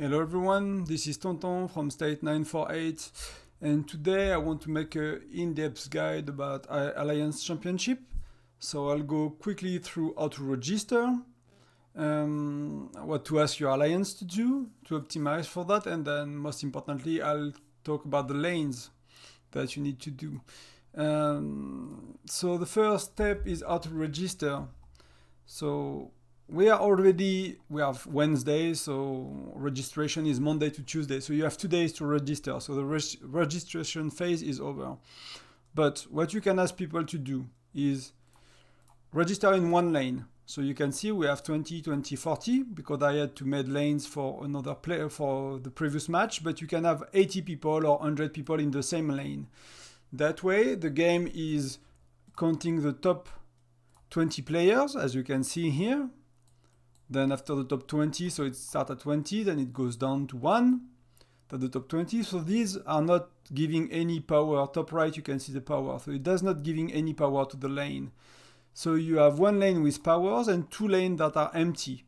Hello everyone, this is Tonton from State 948, and today I want to make an in-depth guide about Alliance Championship. So I'll go quickly through how to register, what to ask your alliance to do to optimize for that, and then most importantly I'll talk about the lanes that you need to do. So the first step is how to register. So we have Wednesday, so registration is Monday to Tuesday. So you have 2 days to register. So the registration phase is over. But what you can ask people to do is register in one lane. So you can see we have 20, 20, 40 because I had to make lanes for another player for the previous match. But you can have 80 people or 100 people in the same lane. That way the game is counting the top 20 players, as you can see here. Then after the top 20, so it starts at 20, then it goes down to 1, then the top 20. So these are not giving any power. Top right, you can see the power. So it does not giving any power to the lane. So you have one lane with powers and 2 lanes that are empty.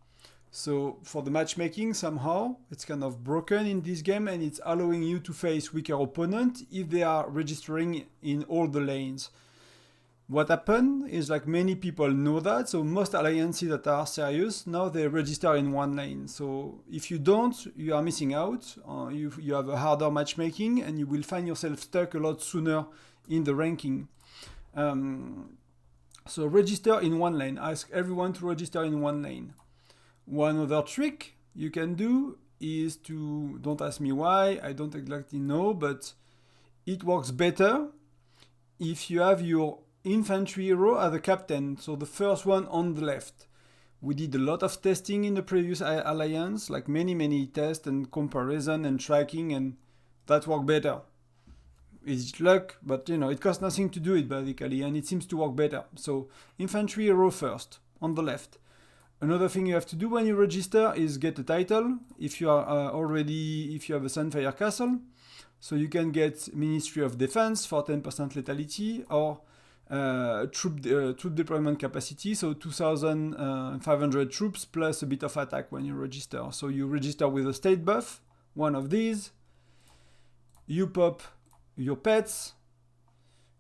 So for the matchmaking, somehow, it's kind of broken in this game and it's allowing you to face weaker opponents if they are registering in all the lanes. What happened is like many people know that, so most alliances that are serious, now they register in one lane. So if you don't, you are missing out. You have a harder matchmaking and you will find yourself stuck a lot sooner in the ranking. So register in one lane. Ask everyone to register in one lane. One other trick you can do is to, don't ask me why, I don't exactly know, but it works better if you have your infantry hero as the captain, so the first one on the left. We did a lot of testing in the previous alliance, like many tests and comparison and tracking, and that worked better. It's luck, but it costs nothing to do it basically, and it seems to work better. So infantry hero first on the left. Another thing you have to do when you register is get a title. If you are if you have a Sunfire Castle, so you can get Ministry of Defense for 10% lethality or troop deployment capacity, so 2,500 troops plus a bit of attack when you register. So you register with a state buff, one of these. You pop your pets.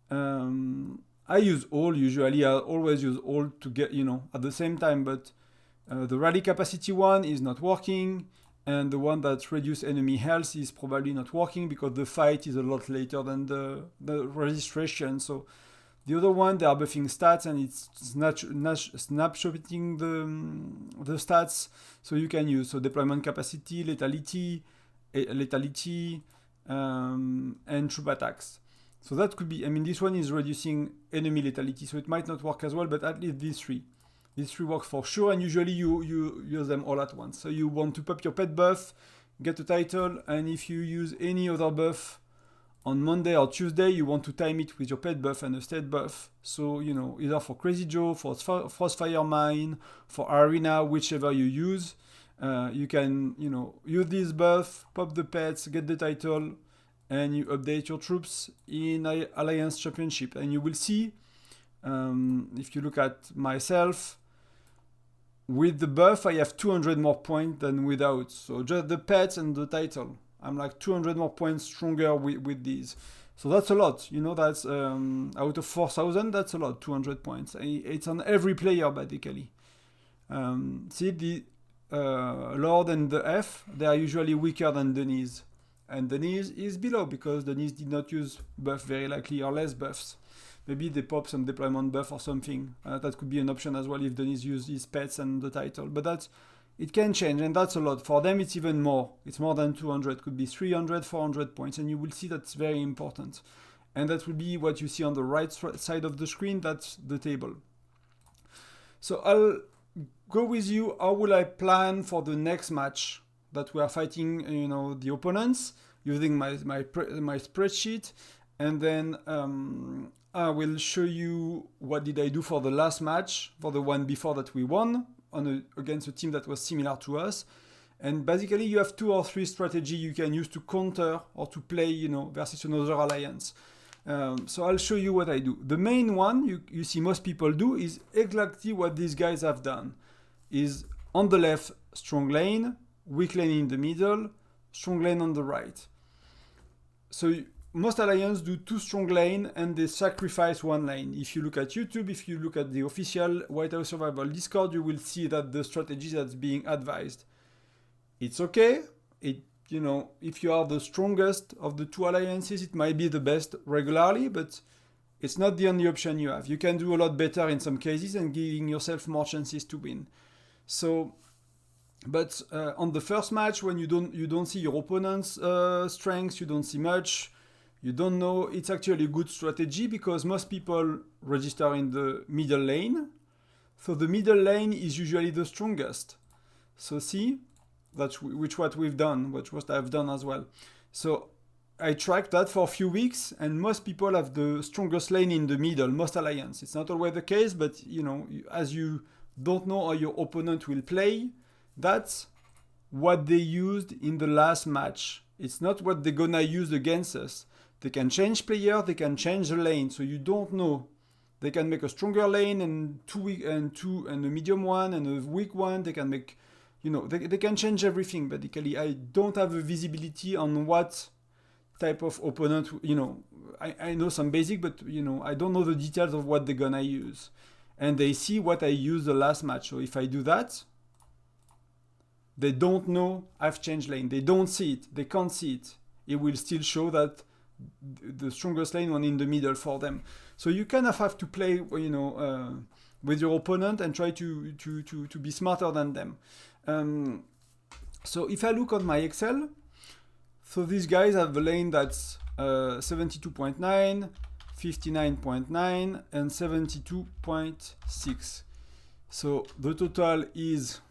I use all usually. I always use all to get at the same time, but the rally capacity one is not working, and the one that reduces enemy health is probably not working because the fight is a lot later than the registration. So the other one, they are buffing stats and it's snapshotting the stats, so you can use deployment capacity, lethality, and troop attacks. So that could be, this one is reducing enemy lethality, so it might not work as well, but at least these three work for sure, and usually you use them all at once. So you want to pop your pet buff, get a title, and if you use any other buff on Monday or Tuesday, you want to time it with your pet buff and a state buff. So, either for Crazy Joe, for Frostfire Mine, for Arena, whichever you use, you can, use this buff, pop the pets, get the title, and you update your troops in Alliance Championship. And you will see, if you look at myself, with the buff, I have 200 more points than without. So just the pets and the title. I'm like 200 more points stronger with these. So that's a lot. That's out of 4,000, that's a lot, 200 points. It's on every player, basically. See, the Lord and the F, they are usually weaker than Denise. And Denise is below because Denise did not use buff very likely or less buffs. Maybe they pop some deployment buff or something. That could be an option as well if Denise uses pets and the title. But it can change, and that's a lot. For them, it's even more. It's more than 200. It could be 300, 400 points, and you will see that's very important. And that will be what you see on the right side of the screen. That's the table. So I'll go with you. How will I plan for the next match that we are fighting, the opponents, using my spreadsheet, and then I will show you what did I do for the last match, for the one before that we won, against a team that was similar to us. And basically you have 2 or 3 strategies you can use to counter or to play, versus another alliance. So I'll show you what I do. The main one you see most people do is exactly what these guys have done. Is on the left, strong lane, weak lane in the middle, strong lane on the right. So most alliances do 2 strong lane and they sacrifice 1 lane. If you look at YouTube, if you look at the official Whiteout Survival Discord, you will see that the strategy that's being advised. It's okay. If you are the strongest of the 2 alliances, it might be the best regularly, but it's not the only option you have. You can do a lot better in some cases and giving yourself more chances to win. So, but on the first match, when you don't see your opponent's strengths, you don't see much, you don't know, it's actually a good strategy because most people register in the middle lane. So the middle lane is usually the strongest. So see, that's what we've done, what I've done as well. So I tracked that for a few weeks, and most people have the strongest lane in the middle, most alliance. It's not always the case, but as you don't know how your opponent will play, that's what they used in the last match. It's not what they're gonna use against us. They can change player, they can change the lane, so you don't know. They can make a stronger lane and a medium one and a weak one. They can make, they can change everything. Basically, I don't have a visibility on what type of opponent. I know some basic, but I don't know the details of what they're gonna use. And they see what I used the last match. So if I do that, they don't know I've changed lane. They don't see it. They can't see it. It will still show that the strongest lane one in the middle for them. So you kind of have to play, with your opponent and try to be smarter than them. So if I look on my Excel, so these guys have a lane that's 72.9, 59.9, and 72.6. So the total is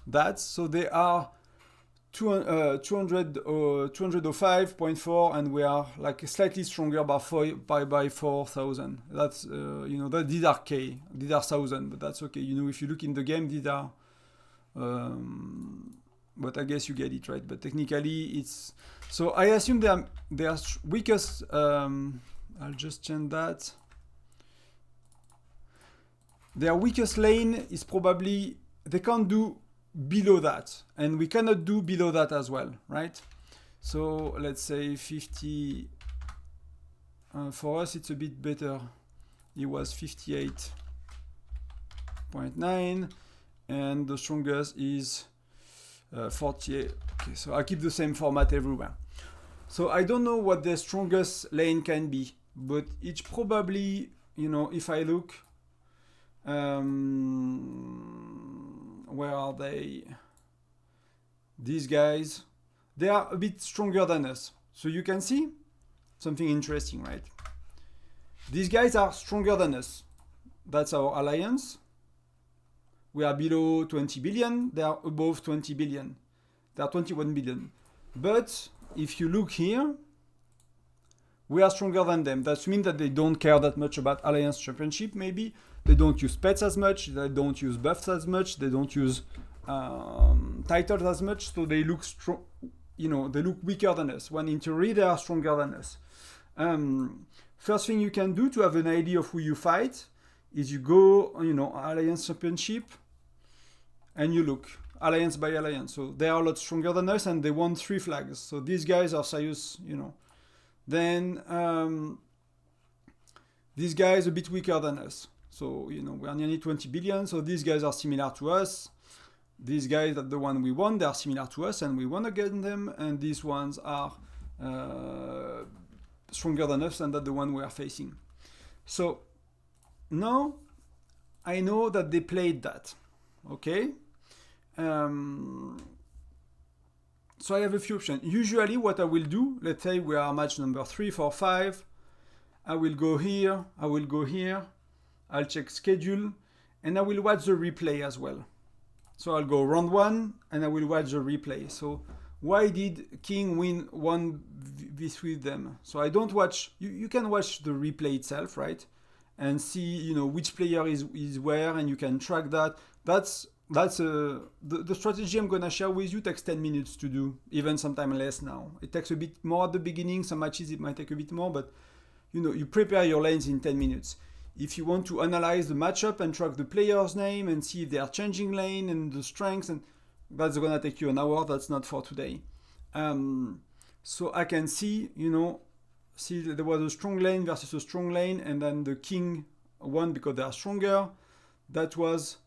that. So they are 205.4, and we are like slightly stronger by 4,000. That's these are K, these are 1,000, but that's okay. If you look in the game, these are. But I guess you get it right. But technically, it's so I assume they are weakest. I'll just change that. Their weakest lane is probably they can't do below that, and we cannot do below that as well, right? So let's say 50. For us, it's a bit better. It was 58.9, and the strongest is 48. Okay, so I keep the same format everywhere. So I don't know what the strongest lane can be, but it's probably, if I look, where are they? These guys, they are a bit stronger than us. So you can see something interesting, right? These guys are stronger than us. That's our alliance. We are below 20 billion. They are above 20 billion. They are 21 billion. But if you look here, we are stronger than them. That means that they don't care that much about Alliance Championship, maybe. They don't use pets as much. They don't use buffs as much. They don't use titles as much. So they look strong. They look weaker than us. When in theory, they are stronger than us. First thing you can do to have an idea of who you fight is you go, Alliance Championship, and you look alliance by alliance. So they are a lot stronger than us, and they won 3 flags. So these guys are serious, Then these guys a bit weaker than us. So, we are nearly 20 billion. So these guys are similar to us. These guys are the one we won. They are similar to us, and we won against them. And these ones are stronger than us, and that's the one we are facing. So now I know that they played that. Okay. So I have a few options. Usually what I will do, let's say we are match number 3, 4, 5. I will go here. I will go here. I'll check schedule, and I will watch the replay as well. So I'll go round 1, and I will watch the replay. So why did King win 1v3 with them? So I don't watch. You can watch the replay itself, right? And see, which player is where, and you can track that. That's the strategy I'm gonna share with you takes 10 minutes to do, even sometime less now. It takes a bit more at the beginning. Some matches it might take a bit more, but you prepare your lanes in 10 minutes. If you want to analyze the matchup and track the player's name and see if they are changing lane and the strengths, and that's gonna take you an hour. That's not for today. So I can see, see there was a strong lane versus a strong lane, and then the king won because they are stronger. That was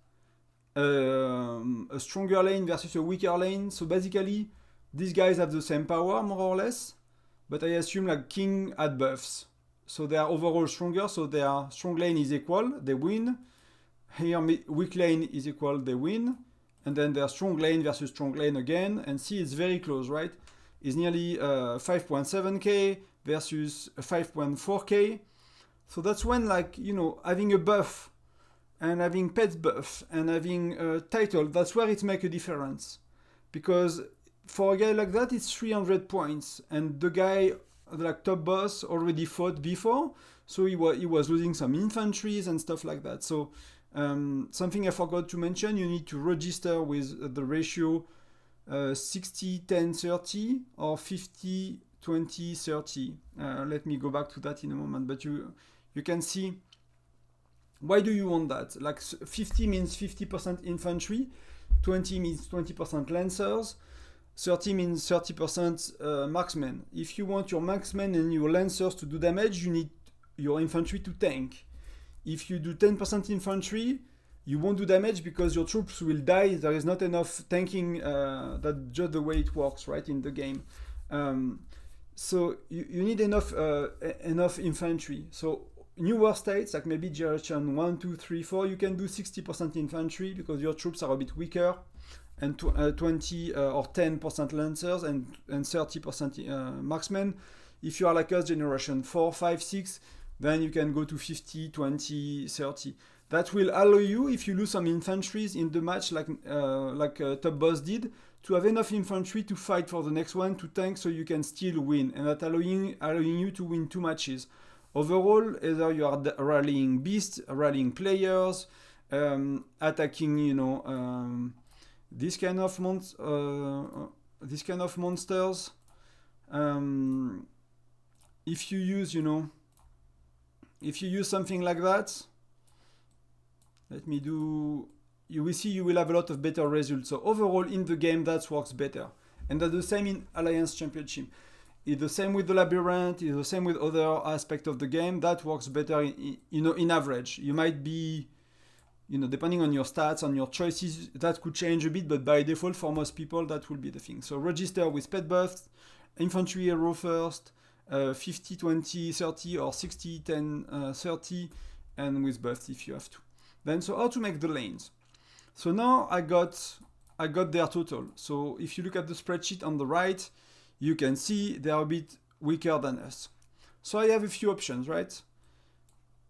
a stronger lane versus a weaker lane. So basically, these guys have the same power, more or less, but I assume like king had buffs. So they are overall stronger, so their strong lane is equal, they win. Here, weak lane is equal, they win. And then their strong lane versus strong lane again. And see, it's very close, right? It's nearly 5.7k versus 5.4k. So that's when, like, having a buff and having pet buff and having a title, that's where it makes a difference. Because for a guy like that, it's 300 points. And the guy, like top boss, already fought before. So he was losing some infantries and stuff like that. So something I forgot to mention, you need to register with the ratio 60, 10, 30 or 50, 20, 30. Let me go back to that in a moment, but you can see why do you want that. Like 50 means 50% infantry, 20 means 20% lancers, 30 means 30% marksmen. If you want your marksmen and your lancers to do damage, you need your infantry to tank. If you do 10% infantry, you won't do damage because your troops will die. There is not enough tanking. That's just the way it works, right, in the game. So you need enough infantry. So newer states, like maybe generation 1, 2, 3, 4, you can do 60% infantry because your troops are a bit weaker, and 20 or 10% lancers and 30% marksmen. If you are like us, generation 4, 5, 6, then you can go to 50, 20, 30. That will allow you, if you lose some infantries in the match, like Top Boss did, to have enough infantry to fight for the next one, to tank, so you can still win, and that allowing you to win 2 matches. Overall, either you are rallying beasts, rallying players, attacking, this kind of monsters. If you use, if you use something like that, you will see you will have a lot of better results. So overall in the game, that works better. And that's the same in Alliance Championship. It's the same with the Labyrinth, it's the same with other aspects of the game. That works better in average. You might be, depending on your stats, on your choices, that could change a bit, but by default for most people, that will be the thing. So register with pet buffs, infantry hero first, 50, 20, 30, or 60, 10, 30, and with buffs if you have to. Then, so how to make the lanes? So now I got their total. So if you look at the spreadsheet on the right, you can see they are a bit weaker than us. So I have a few options, right?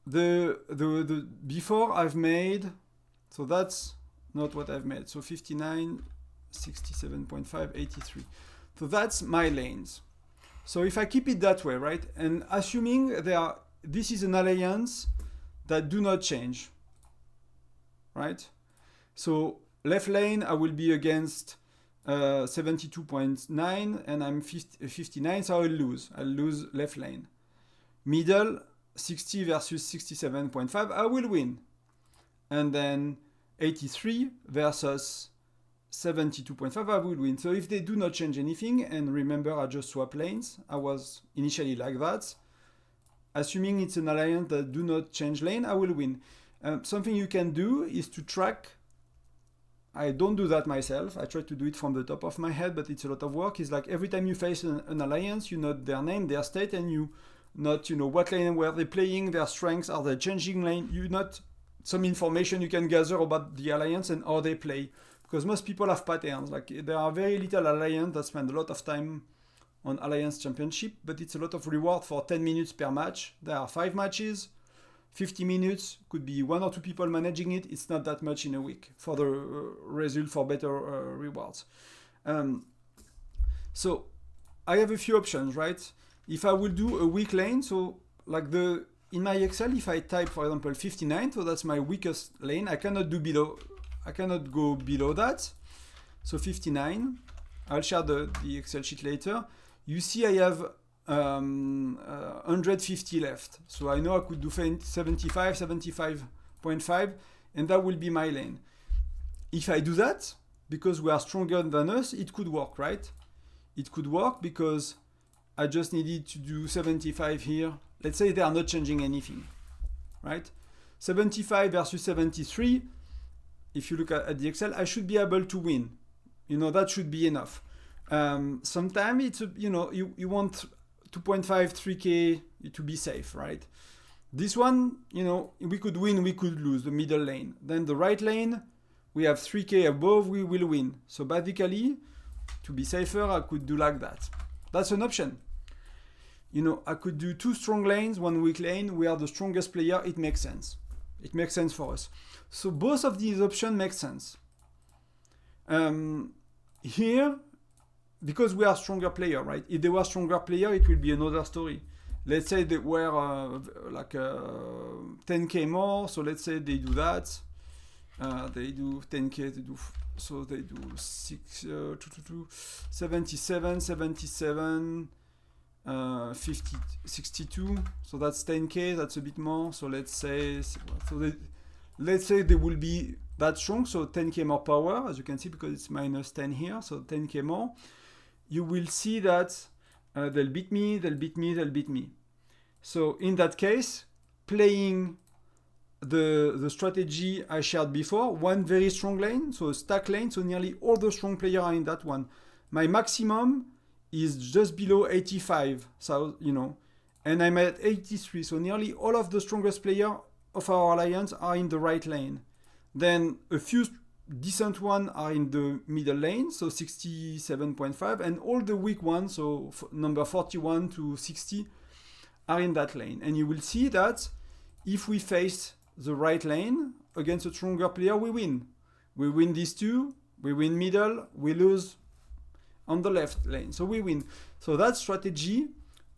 The before I've made, so that's not what I've made. So 59, 67.5, 83. So that's my lanes. So if I keep it that way, right, and assuming this is an alliance that do not change, right? So left lane, I will be against 72.9 and I'm 59, so I'll lose left lane. Middle, 60 versus 67.5, I will win. And then 83 versus 72.5, I will win. So if they do not change anything, and remember I just swap lanes, I was initially like that, assuming it's an alliance that do not change lane, I will win. Something you can do is to track. I don't do that myself. I try to do it from the top of my head, but it's a lot of work. It's like every time you face an alliance, you note their name, their state, and you note, what lane were they playing, their strengths, are they changing lane. You note some information you can gather about the alliance and how they play. Because most people have patterns. Like there are very little alliance that spend a lot of time on Alliance Championship, but it's a lot of reward for 10 minutes per match. There are 5 matches. 50 minutes, could be 1 or 2 people managing it. It's not that much in a week for the result, for better rewards. So I have a few options, right? If I will do a weak lane, so like in my Excel, if I type, for example, 59, so that's my weakest lane, I cannot go below that. So 59, I'll share the Excel sheet later. You see I have 150 left. So I know I could do 75, 75.5, and that will be my lane. If I do that, because we are stronger than us, it could work, right? It could work because I just needed to do 75 here. Let's say they are not changing anything, right? 75 versus 73. If you look at the Excel, I should be able to win. You know, that should be enough. Sometimes it's, you want 2.5, 3K to be safe, right? This one, we could win, we could lose the middle lane. Then the right lane, we have 3K above, we will win. So basically, to be safer, I could do like that. That's an option. I could do 2 strong lanes, 1 weak lane. We are the strongest player. It makes sense. It makes sense for us. So both of these options make sense. Here, because we are stronger player, right? If they were stronger player, it will be another story. Let's say they were 10K more. So let's say they do that. They do 10K. They do 77, 77. 50, 62, so that's 10K, that's a bit more. So let's say they will be that strong, so 10K more power, as you can see, because it's minus 10 here, so 10K more. You will see that they'll beat me, they'll beat me, they'll beat me. So in that case, playing the strategy I shared before, one very strong lane, so a stack lane, so nearly all the strong players are in that one. My maximum is just below 85, so and I'm at 83, so nearly all of the strongest players of our alliance are in the right lane. Then a few decent ones are in the middle lane, so 67.5, and all the weak ones, so number 41 to 60, are in that lane. And you will see that if we face the right lane against a stronger player, we win. We win these two, we win middle, we lose on the left lane, so we win. So that strategy,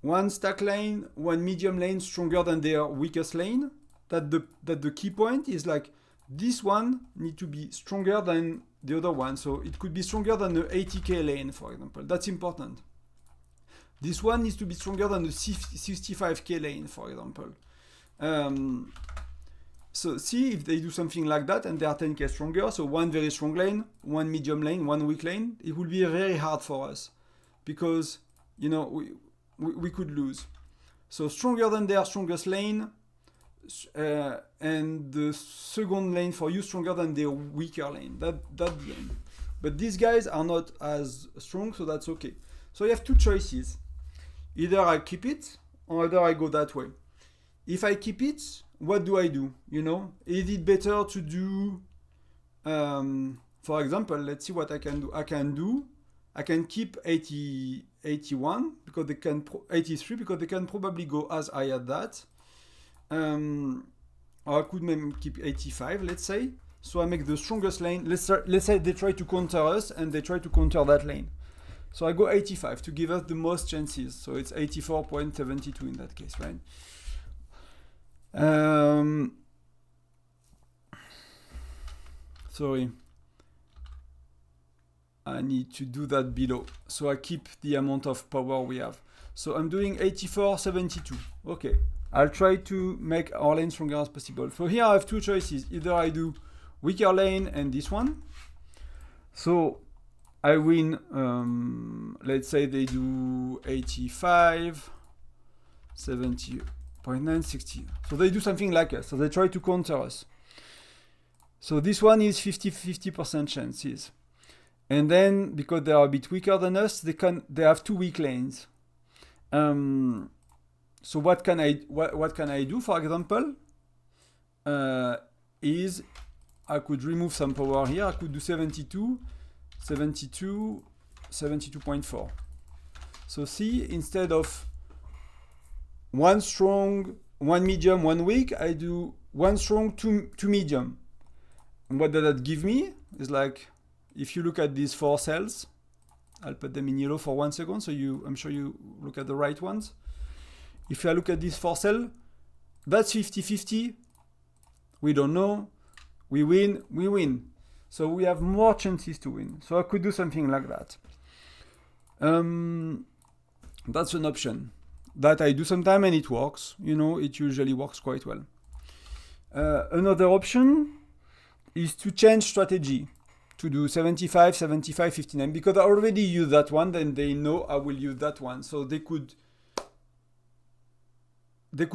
one stack lane, one medium lane stronger than their weakest lane, that the key point is like this one need to be stronger than the other one. So it could be stronger than the 80K lane, for example. That's important. This one needs to be stronger than the 65K lane, for example. So see if they do something like that and they are 10K stronger, so one very strong lane, one medium lane, one weak lane, it will be very hard for us because, we could lose. So stronger than their strongest lane, and the second lane for you stronger than their weaker lane. That's the end. But these guys are not as strong, so that's okay. So you have two choices. Either I keep it or either I go that way. If I keep it, what do I do? Is it better to do, for example, let's see what I can do. I can keep 81 because they can 83 because they can probably go as high as that. Or I could maybe keep 85, let's say. So I make the strongest lane. Let's say they try to counter us and they try to counter that lane. So I go 85 to give us the most chances. So it's 84.72 in that case, right? Sorry, I need to do that below, so I keep the amount of power we have. So I'm doing 84.72. Okay, I'll try to make our lane stronger as possible. So here I have two choices. Either I do weaker lane and this one, so I win, let's say they do 85, 70.9, 60. So they do something like us. So they try to counter us. So this one is 50% chances. And then because they are a bit weaker than us, they have two weak lanes. So what can I do, for example, is I could remove some power here. I could do 72, 72.4. So see, instead of one strong, one medium, one weak, I do one strong, two medium. And what does that give me? Is like, if you look at these 4 cells, I'll put them in yellow for 1 second, so I'm sure you look at the right ones. If I look at these 4 cells, that's 50-50. We don't know. We win. So we have more chances to win. So I could do something like that. That's an option that I do sometimes and it works. It usually works quite well. Another option is to change strategy, to do 75, 75, 59. Because I already used that one, then they know I will use that one. So they could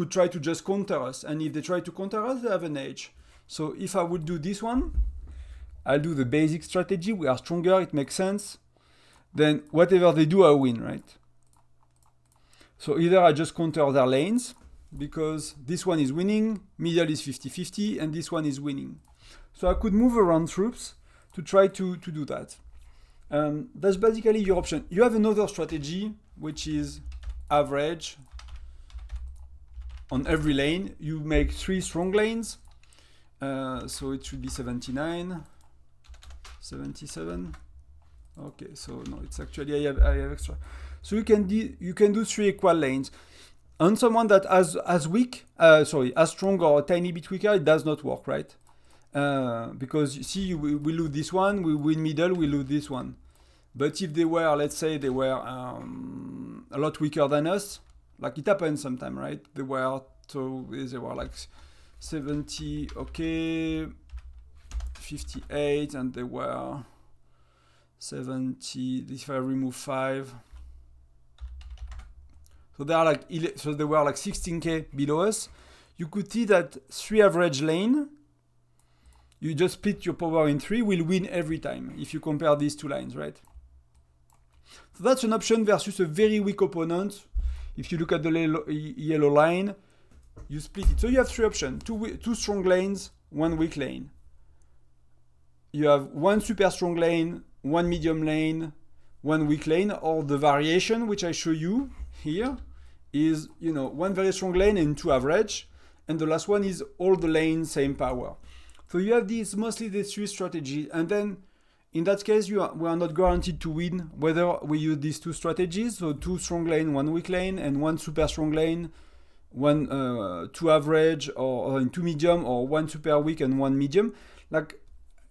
try to just counter us. And if they try to counter us, they have an edge. So if I would do this one, I'll do the basic strategy. We are stronger, it makes sense. Then whatever they do, I win, right? So either I just counter their lanes, because this one is winning, middle is 50-50, and this one is winning. So I could move around troops to try to do that. That's basically your option. You have another strategy, which is average on every lane. You make 3 strong lanes. So it should be 79, 77. Okay, so no, it's actually I have extra. So you can do 3 equal lanes. On someone that as strong or a tiny bit weaker, it does not work, right? Because you see, we lose this one, we win middle, we lose this one. But if they were, let's say, they were a lot weaker than us, like it happens sometimes, right? They were like 70, okay, 58, and they were 70. If I remove 5, so they were like 16k below us. You could see that 3 average lane, you just split your power in 3, will win every time if you compare these 2 lines, right? So that's an option versus a very weak opponent. If you look at the yellow line, you split it. So you have 3 options: 2 strong lanes, 1 weak lane. You have 1 super strong lane, 1 medium lane, 1 weak lane, or the variation which I show you here is, 1 very strong lane and 2 average, and the last one is all the lanes same power. So you have mostly these 3 strategies, and then in that case we are not guaranteed to win whether we use these 2 strategies. So 2 strong lane, 1 weak lane, and 1 super strong lane, 2 average, or 2 medium, or 1 super weak and 1 medium. Like,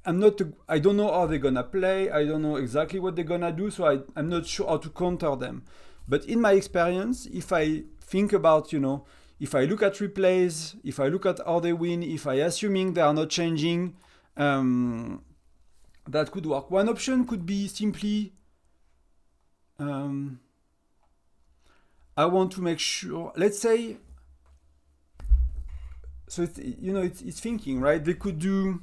I don't know how they're gonna play. I don't know exactly what they're gonna do, so I'm not sure how to counter them. But in my experience, if I think about, if I look at replays, if I look at how they win, if I assuming they are not changing, that could work. One option could be simply, I want to make sure, let's say, so it's thinking, right? They could do,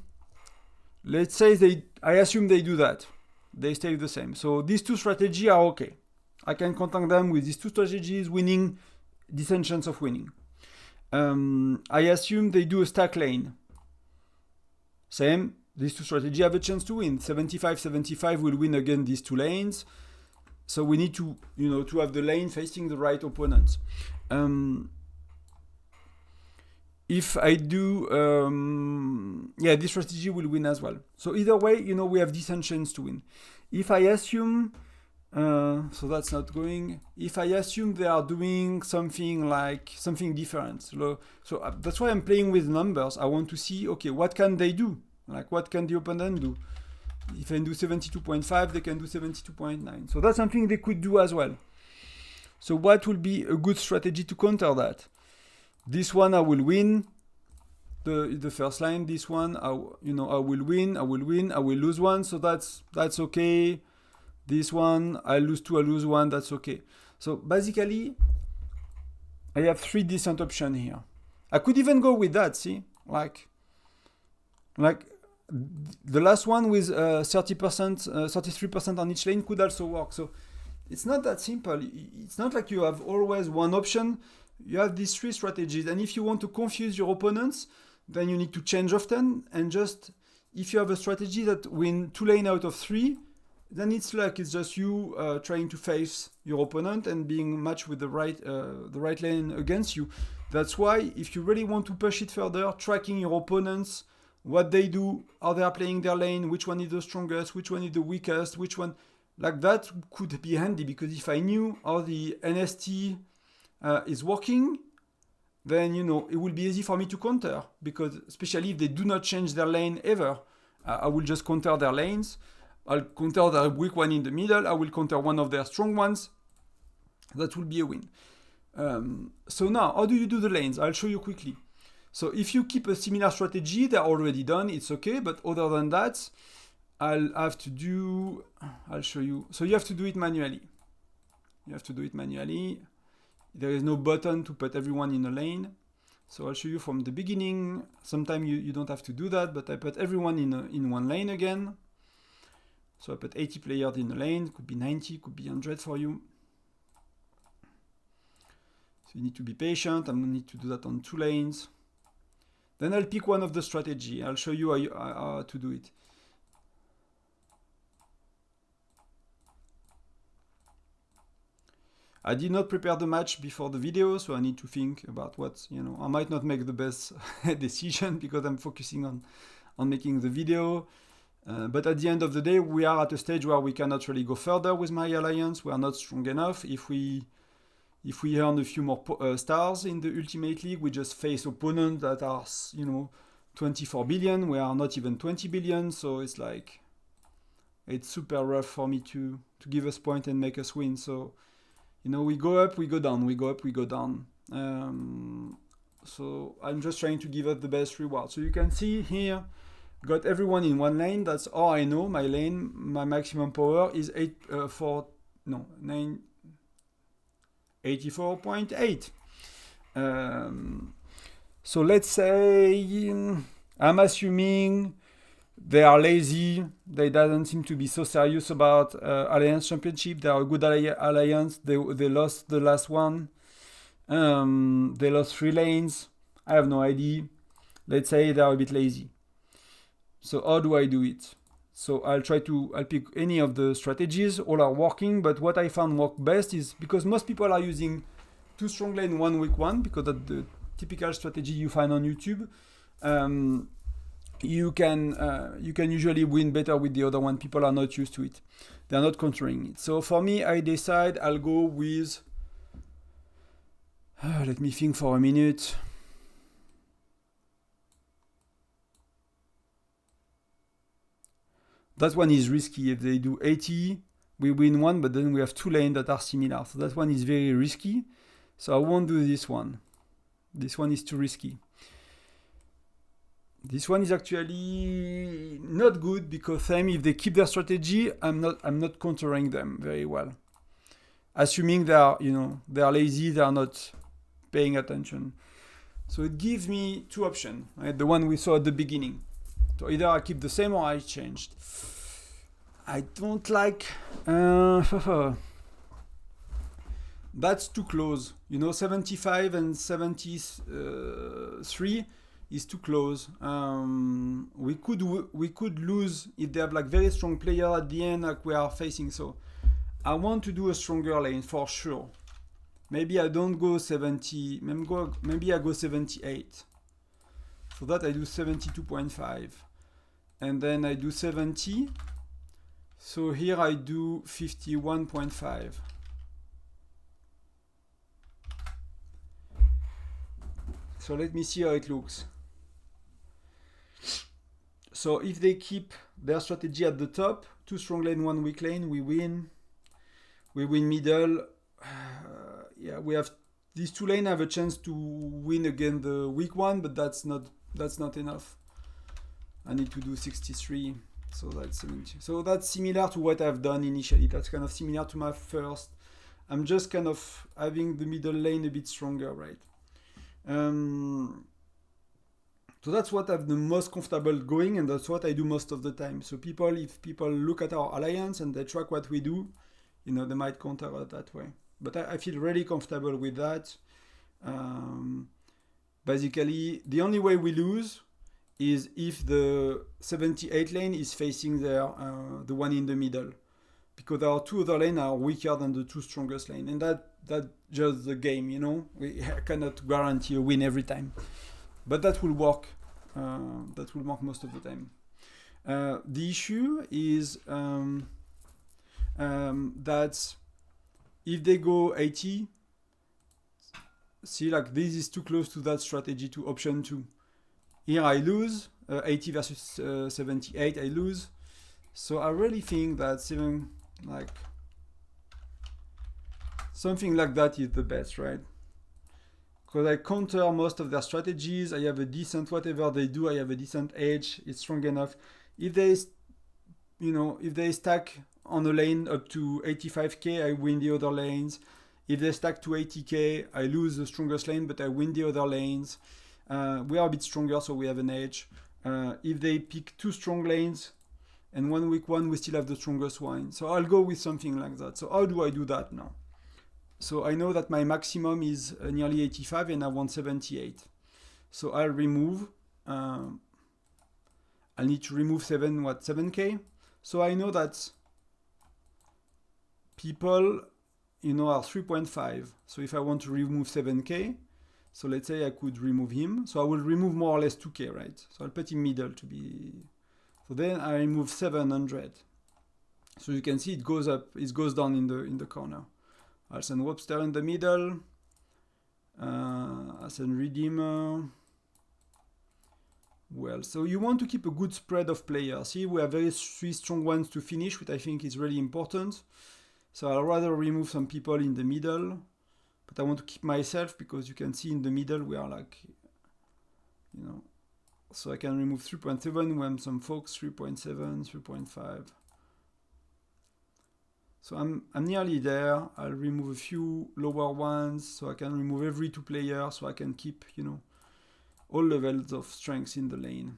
let's say I assume they do that. They stay the same. So these 2 strategies are okay. I can contact them with these 2 strategies, winning, decent chance of winning. I assume they do a stack lane. Same, these 2 strategies have a chance to win. 75-75 will win again these 2 lanes. So we need to, to have the lane facing the right opponents. If I do, this strategy will win as well. So either way, we have decent chance to win. If I assume, so that's not going. If I assume they are doing something different, so that's why I'm playing with numbers. I want to see, okay, what can they do? Like, what can the opponent do? If I do 72.5, they can do 72.9. So that's something they could do as well. So what will be a good strategy to counter that? This one I will win. The first line, this one, I will win. I will lose 1. So that's okay. This one, I lose 2, I lose 1, that's okay. So basically, I have 3 decent options here. I could even go with that, see? Like the last one with 30%, 33% on each lane could also work. So it's not that simple. It's not like you have always one option. You have these 3 strategies. And if you want to confuse your opponents, then you need to change often. And just, if you have a strategy that win 2 lanes out of 3, then it's just you trying to face your opponent and being matched with the right lane against you. That's why if you really want to push it further, tracking your opponents, what they do, how they are playing their lane, which one is the strongest, which one is the weakest, which one, like that could be handy, because if I knew how the NST is working, then it will be easy for me to counter, because especially if they do not change their lane ever, I will just counter their lanes. I'll counter the weak one in the middle. I will counter one of their strong ones. That will be a win. So now, how do you do the lanes? I'll show you quickly. So if you keep a similar strategy, they're already done. It's okay. But other than that, I'll show you. So you have to do it manually. There is no button to put everyone in a lane. So I'll show you from the beginning. Sometimes you don't have to do that, but I put everyone in one lane again. So I put 80 players in a lane, could be 90, could be 100 for you. So you need to be patient. I'm gonna need to do that on 2 lanes. Then I'll pick one of the strategy. I'll show you how to do it. I did not prepare the match before the video, so I need to think about what, I might not make the best decision because I'm focusing on making the video. But at the end of the day, we are at a stage where we cannot really go further with my alliance. We are not strong enough. If we earn a few more stars in the Ultimate League, we just face opponents that are, 24 billion. We are not even 20 billion, so it's like, it's super rough for me to give us point and make us win. So, we go up, we go down, we go up, we go down. So I'm just trying to give us the best reward. So you can see here, got everyone in one lane. That's all I know. My lane, my maximum power is 84.8. So let's say I'm assuming they are lazy. They doesn't seem to be so serious about Alliance Championship. They are a good alliance. They lost the last one. They lost 3 lanes. I have no idea. Let's say they are a bit lazy. So how do I do it? So I'll pick any of the strategies. All are working, but what I found work best is because most people are using 2 strong lane, 1 weak one, because that's the typical strategy you find on YouTube. You can usually win better with the other one. People are not used to it. They are not countering it. So for me, I decide I'll go with, let me think for a minute. That one is risky. If they do 80, we win one, but then we have 2 lanes that are similar. So that one is very risky. So I won't do this one. This one is too risky. This one is actually not good because if they keep their strategy, I'm not countering them very well. Assuming they are lazy, they are not paying attention. So it gives me 2 options, right? The one we saw at the beginning. So either I keep the same or I changed. I don't like. That's too close. 75 and 73. Is too close. We could lose if they have like very strong player at the end like we are facing. So I want to do a stronger lane for sure. Maybe I don't go 70. Maybe I go 78. For that I do 72.5, and then I do 70. So here I do 51.5. So let me see how it looks. So if they keep their strategy at the top, 2 strong lane, 1 weak lane, we win. We win middle. Yeah, we have these 2 lanes have a chance to win against the weak one, but that's not enough. I need to do 63, so that's 70. So that's similar to what I've done initially. That's kind of similar to my first. I'm just kind of having the middle lane a bit stronger, right? So that's what I'm the most comfortable going, and that's what I do most of the time. So if people look at our alliance and they track what we do, they might counter it that way. But I feel really comfortable with that. Basically, the only way we lose is if the 78 lane is facing the one in the middle, because our 2 other lanes are weaker than the 2 strongest lane, and that's just the game. We cannot guarantee a win every time. But that will work. That will work most of the time. The issue is that if they go 80, see, like this is too close to that strategy, to option 2. Here I lose, 80 versus 78, I lose. So I really think that something like that is the best, right? Because I counter most of their strategies. I have a decent, whatever they do, I have a decent edge. It's strong enough. If they you know, if they stack on a lane up to 85k, I win the other lanes. If they stack to 80k, I lose the strongest lane, but I win the other lanes. We are a bit stronger, so we have an edge. If they pick 2 strong lanes and 1 weak one, we still have the strongest one. So I'll go with something like that. So how do I do that now? So I know that my maximum is nearly 85 and I want 78. So I'll remove, I'll need to remove 7k. So I know that people, you know, are 3.5. So if I want to remove 7k, so let's say I could remove him. So I will remove more or less 2k, right? So I'll put him middle to be, so then I remove 700. So you can see it goes up, it goes down in the corner. I'll send Webster in the middle. I'll send Redeemer. Well, so you want to keep a good spread of players. See, we have 3 strong ones to finish, which I think is really important. So I'll rather remove some people in the middle, but I want to keep myself because you can see in the middle we are like, you know, so I can remove 3.7 when some folks 3.7, 3.5. So I'm nearly there. I'll remove a few lower ones, so I can remove every 2 players, so I can keep, you know, all levels of strength in the lane.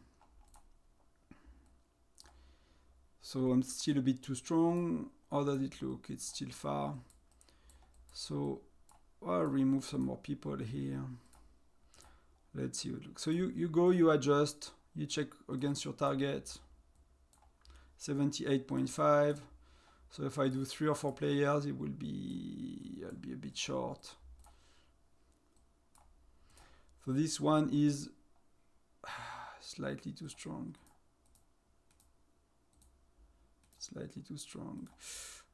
So I'm still a bit too strong. How does it look? It's still far. So I'll remove some more people here. Let's see what it looks. So you go, you adjust, you check against your target. 78.5. So if I do 3 or 4 players, it will be, I'll be a bit short. So this one is slightly too strong. Slightly too strong.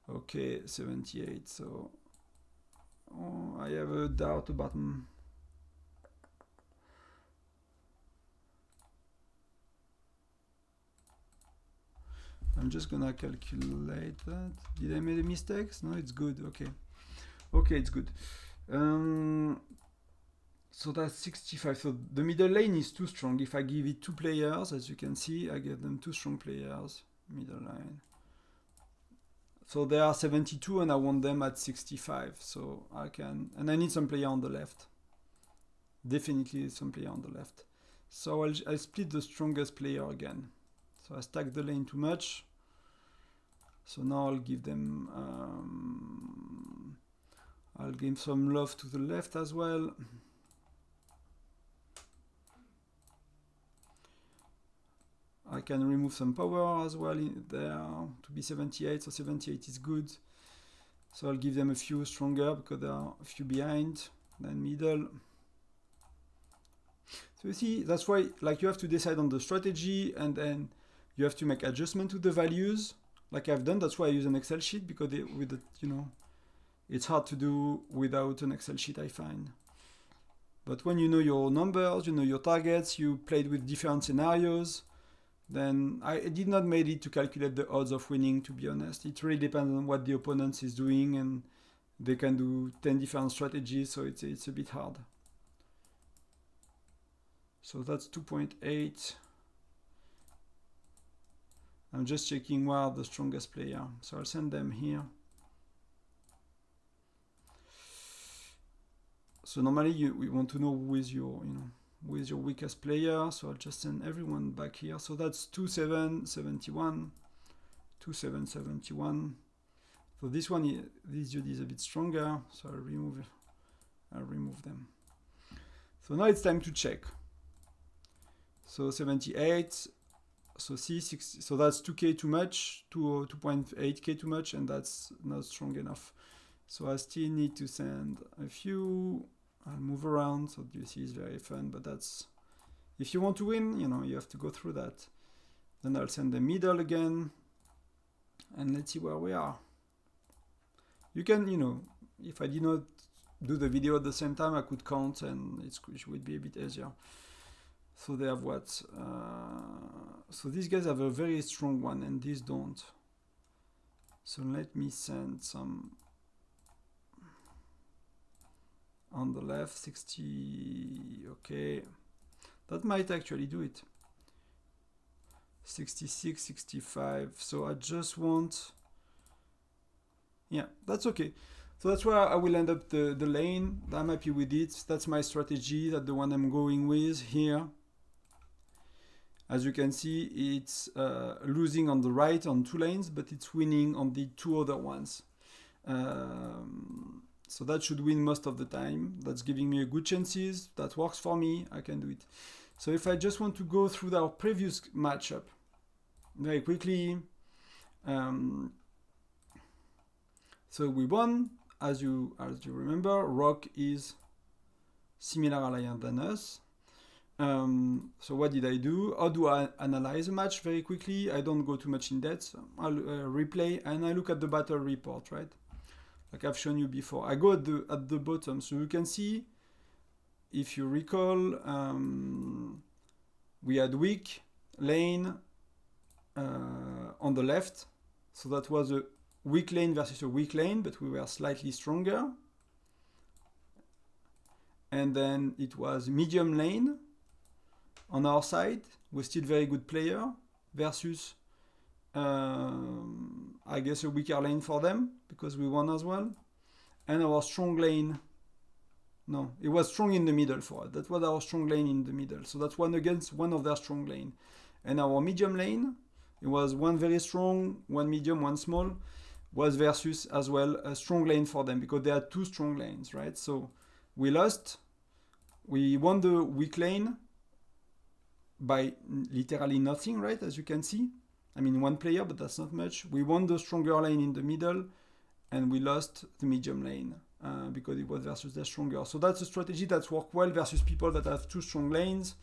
Okay, 78. So I have a doubt about I'm just gonna calculate that. Did I make a mistakes? No, it's good. Okay. Okay, it's good. So that's 65. So the middle lane is too strong. If I give it 2 players, as you can see, I give them 2 strong players. Middle line. So they are 72 and I want them at 65. So I can, and I need some player on the left. Definitely some player on the left. So I'll split the strongest player again. So I stack the lane too much. So now I'll give them, I'll give some love to the left as well. I can remove some power as well in there to be 78, so 78 is good. So I'll give them a few stronger because they are a few behind, then middle. So you see, that's why like you have to decide on the strategy and then you have to make adjustment to the values like I've done. That's why I use an Excel sheet because with the, you know, it's hard to do without an Excel sheet, I find. But when you know your numbers, you know your targets, you played with different scenarios, then I did not make it to calculate the odds of winning, to be honest. It really depends on what the opponent is doing and they can do 10 different strategies, so it's a bit hard. So that's 2.8. I'm just checking where are the strongest player. So I'll send them here. So normally we want to know who is your, you know, who is your weakest player. So I'll just send everyone back here. So that's 2771, 2771. So this one, this dude is a bit stronger. So I'll remove them. So now it's time to check. So 78. So C60, so that's 2k too much, 2.8k too much, and that's not strong enough. So I still need to send a few. I'll move around, so you see it's very fun, but that's, if you want to win, you know, you have to go through that. Then I'll send the middle again, and let's see where we are. You can, you know, if I did not do the video at the same time, I could count, and it would be a bit easier. So they have what? So these guys have a very strong one, and these don't. So let me send some on the left, 60, okay. That might actually do it. 66, 65. So I just want, yeah, that's okay. So that's where I will end up the lane. I'm happy with it. That's my strategy. That's the one I'm going with here. As you can see, it's losing on the right on 2 lanes, but it's winning on the 2 other ones. So that should win most of the time. That's giving me a good chances. That works for me. I can do it. So if I just want to go through our previous matchup very quickly. So we won. As you remember, Rock is similar alliance than us. So what did I do? How do I analyze a match very quickly? I don't go too much in depth. I'll replay and I look at the battle report, right? Like I've shown you before. I go at the bottom, so you can see, if you recall, we had weak lane on the left. So that was a weak lane versus a weak lane, but we were slightly stronger. And then it was medium lane on our side. We're still very good player versus, I guess, a weaker lane for them because we won as well. And our strong lane, no, it was strong in the middle for us. That was our strong lane in the middle. So that's one against one of their strong lane. And our medium lane, it was one very strong, one medium, one small, was versus as well a strong lane for them because they had 2 strong lanes, right? So we lost. We won the weak lane by literally nothing, right? As you can see. I mean, 1 player, but that's not much. We won the stronger lane in the middle, and we lost the medium lane because it was versus the stronger. So that's a strategy that's worked well versus people that have 2 strong lanes,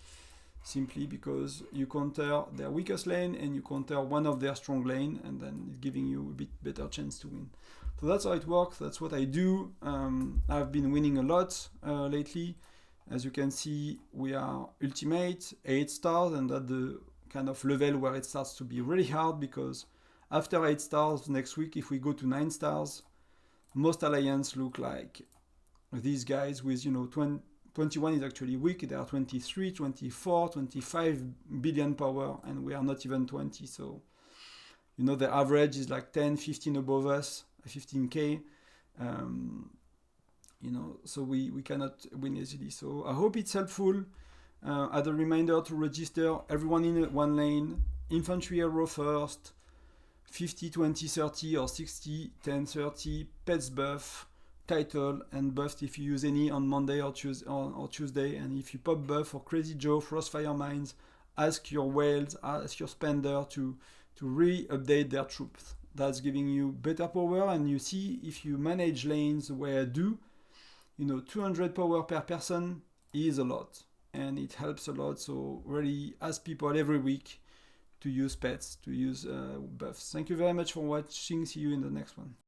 simply because you counter their weakest lane and you counter one of their strong lane, and then it's giving you a bit better chance to win. So that's how it works. That's what I do. I've been winning a lot lately. As you can see, we are ultimate 8 stars, and at the kind of level where it starts to be really hard, because after 8 stars next week, if we go to 9 stars, most alliance look like these guys with, 21 is actually weak. They are 23, 24, 25 billion power, and we are not even 20. So, the average is like 10, 15 above us, 15k. So we cannot win easily. So I hope it's helpful. As a reminder to register, everyone in 1 lane, infantry hero first, 50, 20, 30 or 60, 10, 30, pets buff, title and buffed if you use any on Monday or Tuesday. And if you pop buff for Crazy Joe, Frostfire Mines, ask your whales, ask your spender to re-update their troops. That's giving you better power, and you see if you manage lanes the way I do, 200 power per person is a lot, and it helps a lot. So really ask people every week to use pets, to use buffs. Thank you very much for watching. See you in the next one.